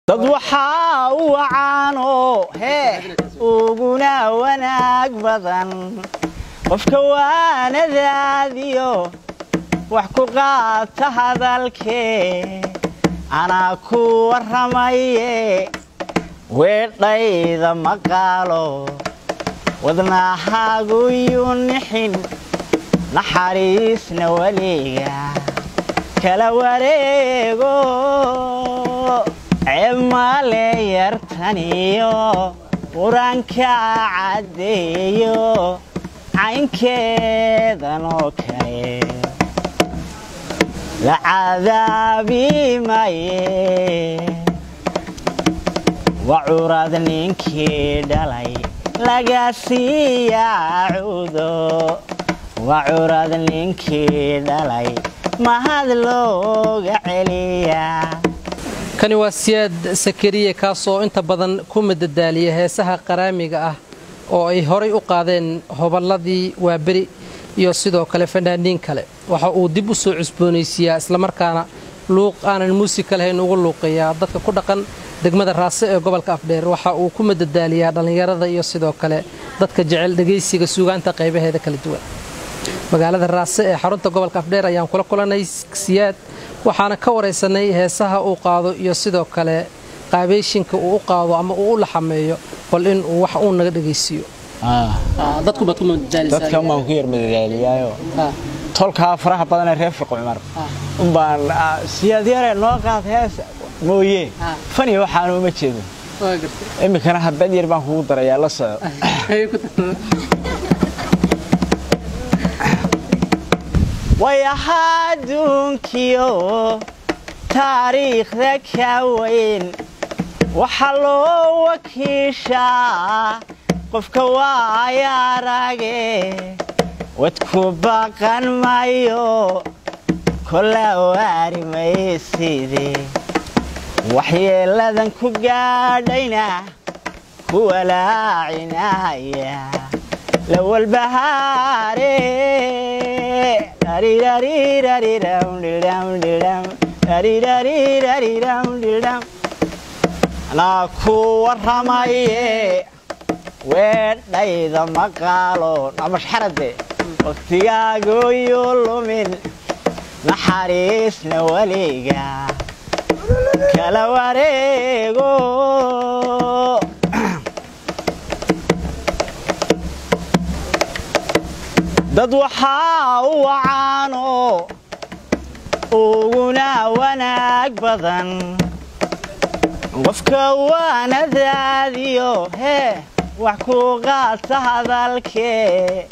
dad waxa uu caano uguna wanaag badan qofka waanadaadiyo wax ku qaata hadalkee ana ku waramaye weedhayda maqaalo wadnahaagu yunixin naxariisna waliga kala wareego عمالي يرتنيو ورانكا عديو عين كذا نوكي لعذابي ماي وعرض نينكي دالي لقاسي يعودو وعرض نينكي دالي ما هذا لوغ عليا kani waa siyaad sakariye kaasoo inta badan ku madadaaliya heesaha qaraamiga ah oo ay horay u qaadeen hoballadii waaberi iyo sidoo kale fanaaniin kale waxa uu dib u soo cusboonaysiyaa isla markaana luuq aanan muusika lahayn ugu luuqayaa dadka ku dhaqan degmada Raase ee gobolka Afdheer waxa uu ku madadaaliyaa dhalinyarada iyo sidoo kale dadka jecel dhageysiga suugaanta qaybaheeda kala duwan magaalada Raase ee xarunta gobolka Afdheer ayaan kula kulanay siyaad waxaana ka wareysanay heesaha uu qaado iyo sidoo kale qaabeyshinka uu qaado ama uu la xameeyo bal in uu wax uu naga dhageysiyo dadku baad ku madadaalisaa dadka ma ku yar madadaaliyaayo tolka faraha badan ee reefiq Umar baan siyaad yare noo qaad hees mooye fani waxaan uma jeedo imikana habad yar baan kugu darayaa la soo ويهادونكيو تاريخ ذكاوين وحلو وكيشا قفك وايا راقي وتكوباقا مايو كل واري ميسيدي وحي لذن كوغادينا كولا عنايا لو البهاري أنا كورماي ويدايدا مقالو مش حردي وقتياغو يولومين نحاريسنا وليغا كلا وريغو dad waxa uu caano uguna wanaag badan qofka waanadaadiyo wax ku qaata hadalkee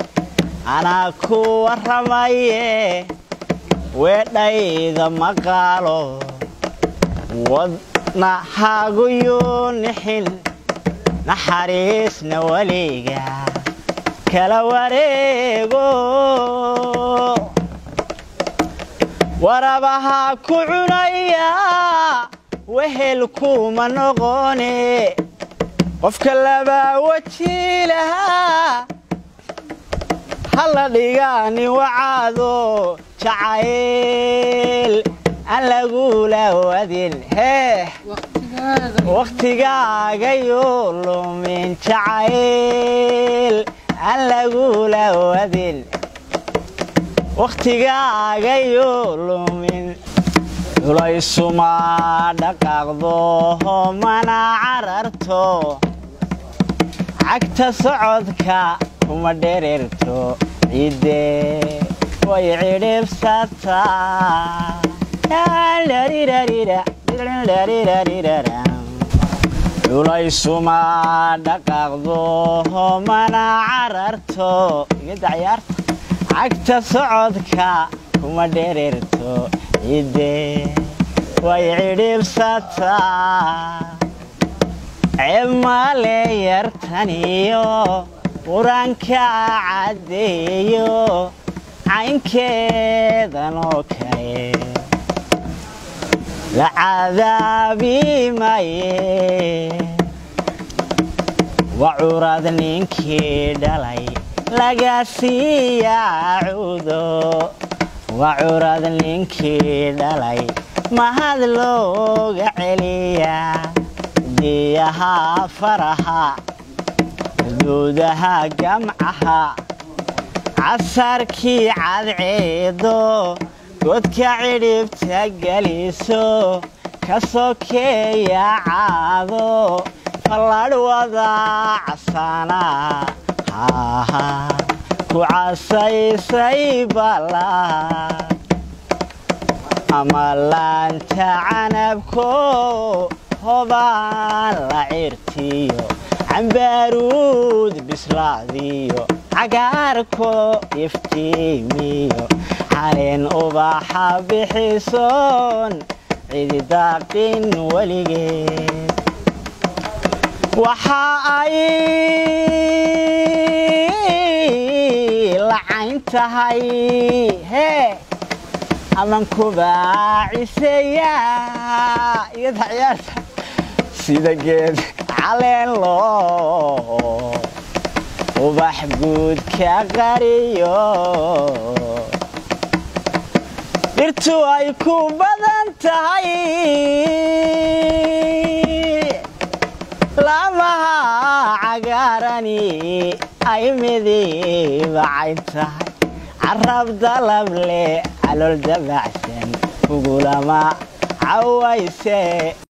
ana ku waramaye weedhayda maqaalo wadnahaagu yunixin naxariisna waliga kala wareego warabaha ku cunaya wehelku ma noqone qofka laba wajiilaha hala dhigani wacaado jacayl aan lagu lawadin waqtigaaga lumin jacayl ألاقو لودين وقتيغاغا يولومين وليسو ما دقاقدو مانا عررتو عكتا سعودكا وما ديريرتو عيدي ويعيريب ساتا وليسو ما دقاقدو مانا عررتو يد عيارت عكتا سعودكا وما ديريرتو يدي ويعيريب ساتا عمالي يرتنيو ورانكا عديو عين كذا نوكي لعذابي ماي وعرض نينكي دالي لقاسي يعودو وعرض نينكي دالي ما هذا لوغ عليا cidiyaha faraha duudaha gamcaha casarkii cadceedo godka cidhibta geliso ka sokeeya caado falladh wada casaana ku casaysay balaa ama laanta canabko hobaan la cirtiyo cambaaruud bislaadiyo cagaarko iftiimiyo caleen ubaxa bixisoon cidi daaqin weligeed waxa ay lacayn tahay hee aman kubaaciseeya iyada ciyaarta sida geed caleen loo ubax guud ka qariyo dhirtu ay ku badan tahay lamaha cagaarani ay midibacayn tahay carab dalab leh calool dabacsan kugulama cawayse